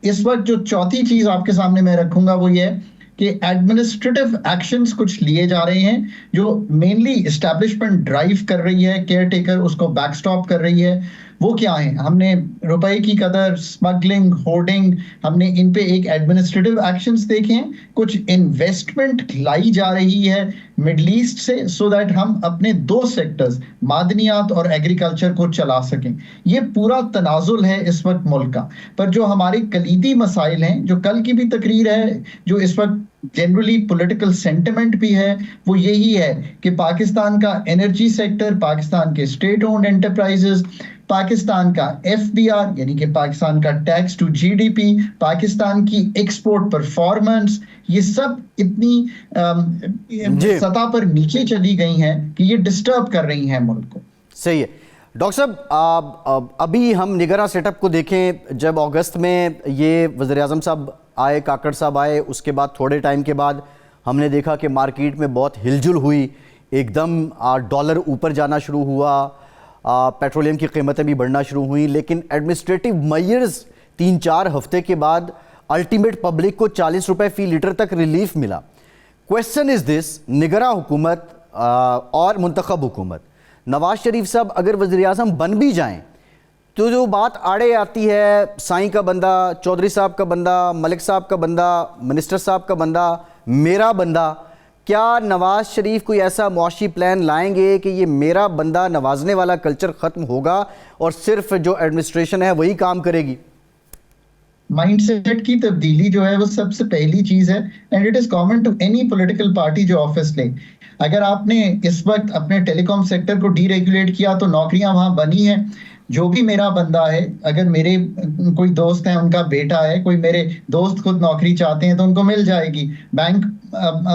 इस वक्त जो चौथी चीज़ आपके सामने मैं रखूंगा वो ये है कि एडमिनिस्ट्रेटिव एक्शंस कुछ लिए जा रहे हैं जो मेनली एस्टैब्लिशमेंट ड्राइव कर रही है, केयर टेकर उसको बैकस्टॉप कर रही है। वो क्या है? हमने रुपए की कदर, स्मगलिंग, होर्डिंग, हमने इन पे एक एडमिनिस्ट्रेटिव एक्शंस देखे हैं। कुछ इन्वेस्टमेंट लाई जा रही है मिडल ईस्ट से सो दैट हम अपने दो सेक्टर्स मादनियात और एग्रीकल्चर को चला सकें। ये पूरा तनाजुल है इस वक्त मुल्क का। पर जो हमारे कलीदी मसाइल हैं, जो कल की भी तकरीर है, जो इस वक्त जनरली पॉलिटिकल सेंटिमेंट भी है, वो यही है कि पाकिस्तान का एनर्जी सेक्टर, पाकिस्तान के स्टेट ओन्ड एंटरप्राइजेस, पाकिस्तान का FBR यानी कि पाकिस्तान का टैक्स टू GDP, पाकिस्तान की एक्सपोर्ट परफॉर्मेंस, ये सब इतनी सतह पर नीचे चली गई हैं कि ये डिस्टर्ब कर रही हैं मुल्क को। सही है। डॉक्टर साहब, अभी हम निगरां सेटअप को देखें, जब अगस्त में ये वज़ीर-ए-आज़म साहब आए, काकड़ साहब आए, उसके बाद थोड़े टाइम के बाद हमने देखा कि मार्केट में बहुत हिलजुल हुई, एकदम डॉलर ऊपर जाना शुरू हुआ, पेट्रोलियम की कीमतें भी बढ़ना शुरू हुई। लेकिन एडमिनिस्ट्रेटिव मेजर्स 3-4 हफ्ते के बाद अल्टीमेट पब्लिक को 40 रुपये फ़ी लीटर तक रिलीफ मिला। क्वेश्चन इज़ दिस, निगरां हुकूमत और मुंतखब हुकूमत, नवाज शरीफ साहब अगर वज़ीर-ए-आज़म बन भी जाएं तो जो बात आड़े आती है, साईं का बंदा, चौधरी साहब का बंदा, मलिक साहब का बंदा, मिनिस्टर साहब का बंदा, मेरा बंदा, क्या नवाज शरीफ कोई ऐसा मुआशी प्लान लाएंगे कि ये मेरा बंदा नवाजने वाला कल्चर ख़त्म होगा और सिर्फ जो एडमिनिस्ट्रेशन है वही काम करेगी? माइंडसेट की तब्दीली जो है वो सबसे पहली चीज़ है, and it is common to any political party जो ऑफिस ले। अगर आपने इस वक्त अपने टेलीकॉम सेक्टर को डीरेगुलेट किया तो नौकरियां वहां बनी हैं। जो भी मेरा बंदा है, अगर मेरे कोई दोस्त हैं, उनका बेटा है, कोई मेरे दोस्त खुद नौकरी चाहते हैं तो उनको मिल जाएगी। बैंक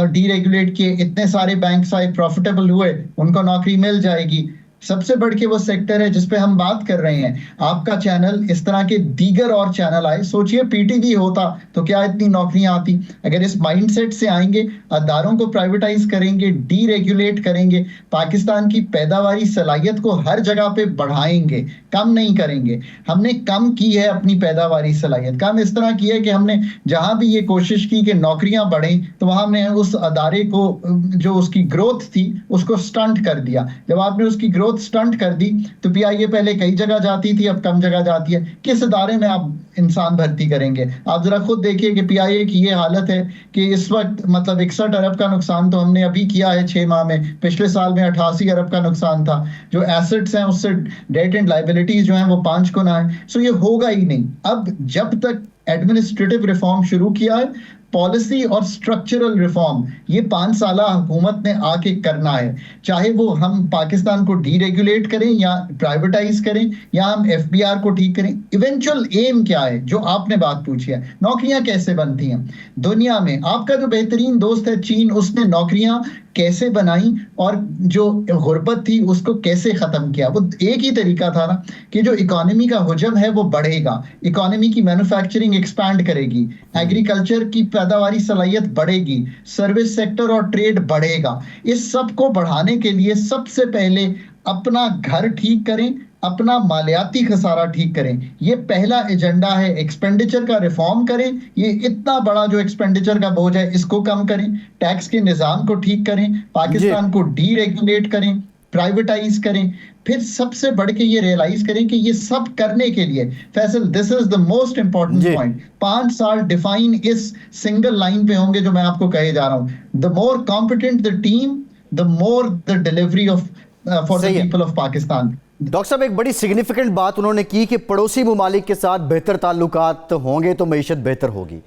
डीरेगुलेट किए, इतने सारे बैंक आए, प्रॉफिटेबल हुए, उनको नौकरी मिल जाएगी। सबसे बढ़ के वो सेक्टर है जिस पे हम बात कर रहे हैं, आपका चैनल, इस तरह के दीगर और चैनल आए। सोचिए PTV होता तो क्या इतनी नौकरियां आती? अगर इस माइंडसेट से आएंगे, अदारों को प्राइवेटाइज करेंगे, डीरेगुलेट करेंगे, पाकिस्तान की पैदावारी सलाहियत को हर जगह पे बढ़ाएंगे, कम नहीं करेंगे। हमने कम की है अपनी पैदावारी सलाहियत, कम इस तरह की है कि हमने जहां भी ये कोशिश की कि नौकरियां बढ़ें तो वहां हमने उस अदारे को जो उसकी ग्रोथ थी उसको स्टंट कर दिया। जब आपने उसकी ग्रोथ स्टंट कर दी तो PIA पहले कई जगह जाती थी, अब कम जगह जाती है। किस इदारे में आप इंसान भर्ती करेंगे? आप जरा खुद देखिए कि PIA की ये हालत है कि इस वक्त मतलब 61 अरब का नुकसान तो हमने अभी किया है 6 माह में। पिछले साल में 88 अरब का नुकसान था। जो एसेट्स हैं उससे डेट एंड लाइबिलिटीज जो हैं वो 5 गुना है। सो ये होगा ही नहीं। अब जब तक एडमिनिस्ट्रेटिव रिफॉर्म शुरू किया है, पॉलिसी और स्ट्रक्चरल रिफॉर्म ये 5 साल हुकूमत ने आके करना है, चाहे वो हम पाकिस्तान को डीरेगुलेट करें या प्राइवेटाइज करें या हम एफबीआर को ठीक करें। इवेंचुअल एम क्या है, जो आपने बात पूछी है, नौकरियां कैसे बनती हैं दुनिया में। आपका जो बेहतरीन दोस्त है चीन, उसने नौकरियां कैसे बनाई और जो गुर्बत थी उसको कैसे खत्म किया। वो एक ही तरीका था ना कि जो इकोनॉमी का हुजम है वो बढ़ेगा, इकोनॉमी की मैन्युफैक्चरिंग एक्सपैंड करेगी, एग्रीकल्चर की पैदावारी सलाहियत बढ़ेगी, सर्विस सेक्टर और ट्रेड बढ़ेगा। इस सब को बढ़ाने के लिए सबसे पहले अपना घर ठीक करें, अपना मालियाती खसारा ठीक करें। ये पहला एजेंडा है। एक्सपेंडिचर का रिफॉर्म करें, ये इतना बड़ा जो एक्सपेंडिचर का बोझ है इसको कम करें, टैक्स के निजाम को ठीक करें, पाकिस्तान को डीरेगुलेट करें, प्राइवेटाइज करें। फिर सबसे बढ़ के ये रियलाइज करें कि ये सब करने के लिए, Faisal this is the most important point, 5 साल डिफाइन इस सिंगल लाइन पे होंगे जो मैं आपको कहे जा रहा हूं। The more competent the team, the more the delivery of for the people of Pakistan. Doctor साहब, एक बड़ी सिग्निफिकेंट बात उन्होंने की कि पड़ोसी मुमालिक के साथ बेहतर ताल्लुकात होंगे तो मईशत बेहतर होगी।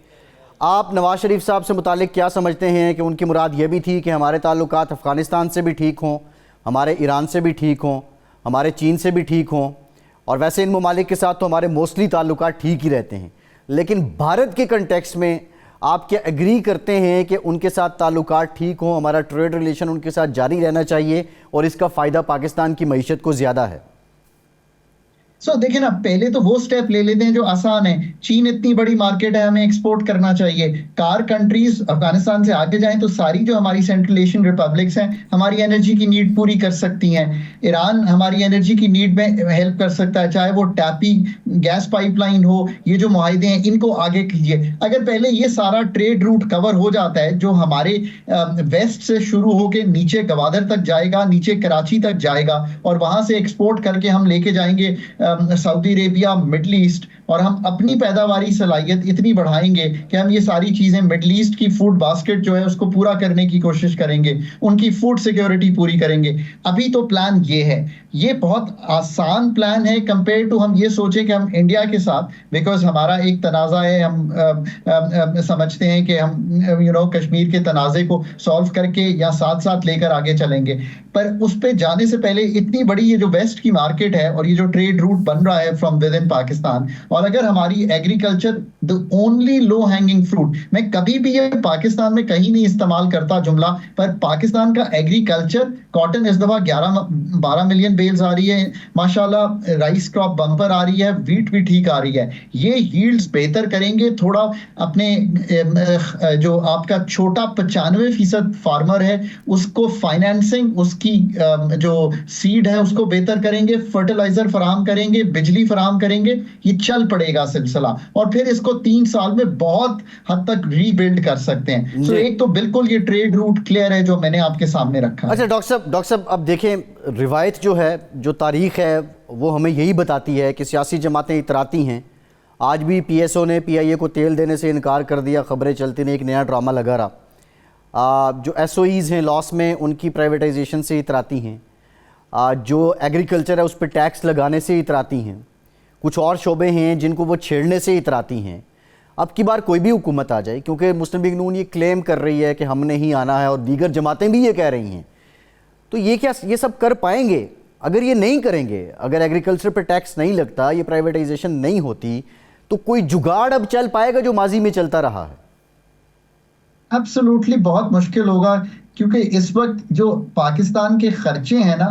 आप नवाज शरीफ साहब से मुतालिक क्या समझते हैं कि उनकी मुराद ये भी थी कि हमारे ताल्लुकात अफ़गानिस्तान से भी ठीक हों, हमारे ईरान से भी ठीक हों, हमारे चीन से भी ठीक हों, और वैसे इन मुमालिक के साथ तो हमारे मोस्टली ताल्लुकात ठीक ही रहते हैं, लेकिन भारत के कंटेक्स्ट में आप क्या एग्री करते हैं कि उनके साथ ताल्लुकात ठीक हों, हमारा ट्रेड रिलेशन उनके साथ जारी रहना चाहिए और इसका फ़ायदा पाकिस्तान की मईशत को ज़्यादा है? देखिए ना, पहले तो वो स्टेप ले लेते हैं जो आसान है। चीन इतनी बड़ी मार्केट है, हमें एक्सपोर्ट करना चाहिए। कार कंट्रीज अफगानिस्तान से आगे जाएं तो सारी जो हमारी सेंट्रल एशियन रिपब्लिक्स हैं हमारी एनर्जी की नीड पूरी कर सकती हैं। ईरान हमारी एनर्जी की नीड में हेल्प कर सकता है, चाहे वो टैपी गैस पाइपलाइन हो, ये जो मुआहदे हैं इनको आगे कीजिए। अगर पहले ये सारा ट्रेड रूट कवर हो जाता है जो हमारे वेस्ट से शुरू होकर नीचे गवादर तक जाएगा, नीचे कराची तक जाएगा, और वहां से एक्सपोर्ट करके हम लेके जाएंगे सऊदी अरेबिया, मिडल ईस्ट, और हम अपनी पैदावारी सलाहियत इतनी बढ़ाएंगे कि हम ये सारी चीजें मिडल ईस्ट की फूड बास्केट जो है उसको पूरा करने की कोशिश करेंगे, उनकी फूड सिक्योरिटी पूरी करेंगे। अभी तो प्लान ये है, ये बहुत आसान प्लान है कंपेयर टू हम ये सोचें कि हम इंडिया के साथ, बिकॉज हमारा एक तनाज़ा है, हम समझते हैं कि हम कश्मीर के तनाज़े को सॉल्व करके या साथ साथ लेकर आगे चलेंगे। पर उस पे जाने से पहले इतनी बड़ी ये जो वेस्ट की मार्केट है और ये जो ट्रेड रूट बन रहा है फ्रॉम विद इन पाकिस्तान, और अगर हमारी agriculture the only low hanging fruit, मैं कभी भी ये पाकिस्तान में कहीं नहीं इस्तेमाल करता जुमला, पर पाकिस्तान का एग्रीकल्चर, कॉटन इस दफा 11-12 मिलियन बेल्स आ रही है माशाल्लाह, राइस क्रॉप बम्पर आ रही है, वीट भी ठीक आ रही है। ये यील्ड्स बेहतर करेंगे, थोड़ा अपने जो आपका छोटा 95% फार्मर है उसको फाइनेंसिंग, उसकी जो सीड है उसको बेहतर करेंगे, फर्टिलाइजर फराहम करेंगे, बिजली फराहम करेंगे, ये चल पड़ेगा सिलसिला, और फिर इसको 3 साल में बहुत हद तक रीबिल्ड कर सकते हैं। तो एक तो बिल्कुल ये ट्रेड रूट क्लियर है जो मैंने आपके सामने रखा। अच्छा डॉक्टर साहब, अब देखें, रिवायत जो है, जो तारीख है, वो हमें यही बताती है कि सियासी जमातें इतराती हैं। आज भी PSO ने PIA को तेल देने से इनकार कर दिया, खबरें चलती नहीं, एक नया ड्रामा लगा रहा। जो SOEs हैं लॉस में, उनकी प्राइवेटाइजेशन से इतराती हैं। जो एग्रीकल्चर है उस पर टैक्स लगाने से इतराती हैं। कुछ और शोबे हैं जिनको वो छेड़ने से इतराती हैं। अब की बार कोई भी हुकूमत आ जाए, क्योंकि मुस्लिम लीग नून ये क्लेम कर रही है कि हमने ही आना है और दीगर जमातें भी ये कह रही हैं, तो ये सब कर पाएंगे? अगर ये नहीं करेंगे, अगर एग्रीकल्चर पर टैक्स नहीं लगता, ये प्राइवेटाइजेशन नहीं होती, तो कोई जुगाड़ अब चल पाएगा जो माजी में चलता रहा है? एब्सोल्युटली बहुत मुश्किल होगा, क्योंकि इस वक्त जो पाकिस्तान के खर्चे हैं ना,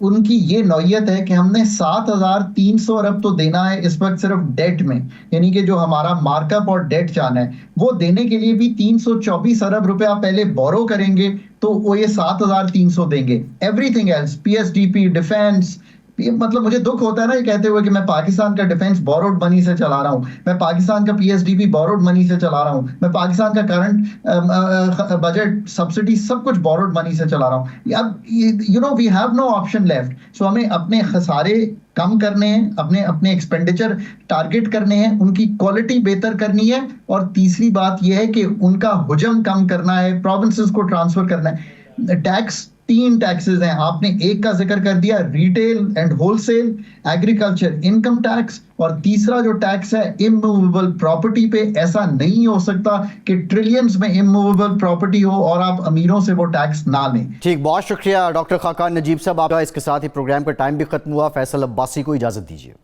उनकी ये नौयत है कि हमने 7,300 अरब तो देना है इस वक्त सिर्फ डेट में, यानी कि जो हमारा मार्कअप और डेट जाना है वो देने के लिए भी 324 अरब रुपया पहले बोरो करेंगे, तो वो ये 7,300 देंगे। एवरीथिंग एल्स, PSDP, डिफेंस, मतलब मुझे दुख होता है ना ये कहते हुए कि मैं पाकिस्तान का डिफेंस बोरोड मनी से चला रहा हूँ, मैं पाकिस्तान का PSDP बोरोड मनी से चला रहा हूँ, मैं पाकिस्तान का करंट बजट सब्सिडी सब कुछ बोरोड मनी से चला रहा हूँ। अब we have no option left. So हमें अपने खसारे कम करने हैं, अपने एक्सपेंडिचर टारगेट करने हैं, उनकी क्वालिटी बेहतर करनी है, और तीसरी बात यह है कि उनका हुजम कम करना है, प्रोविंसेस को ट्रांसफर करना है। टैक्स 3 टैक्सेस हैं, आपने एक का जिक्र कर दिया, retail and wholesale, agriculture income tax, और तीसरा जो टैक्स है इमूवेबल प्रॉपर्टी पे। ऐसा नहीं हो सकता कि ट्रिलियंस में इमूवेबल प्रॉपर्टी हो और आप अमीरों से वो टैक्स ना लें। ठीक, बहुत शुक्रिया डॉक्टर खाकान नजीब साहब आपका। इसके साथ ही प्रोग्राम का टाइम भी खत्म हुआ। फैसल अब्बासी को इजाजत दीजिए।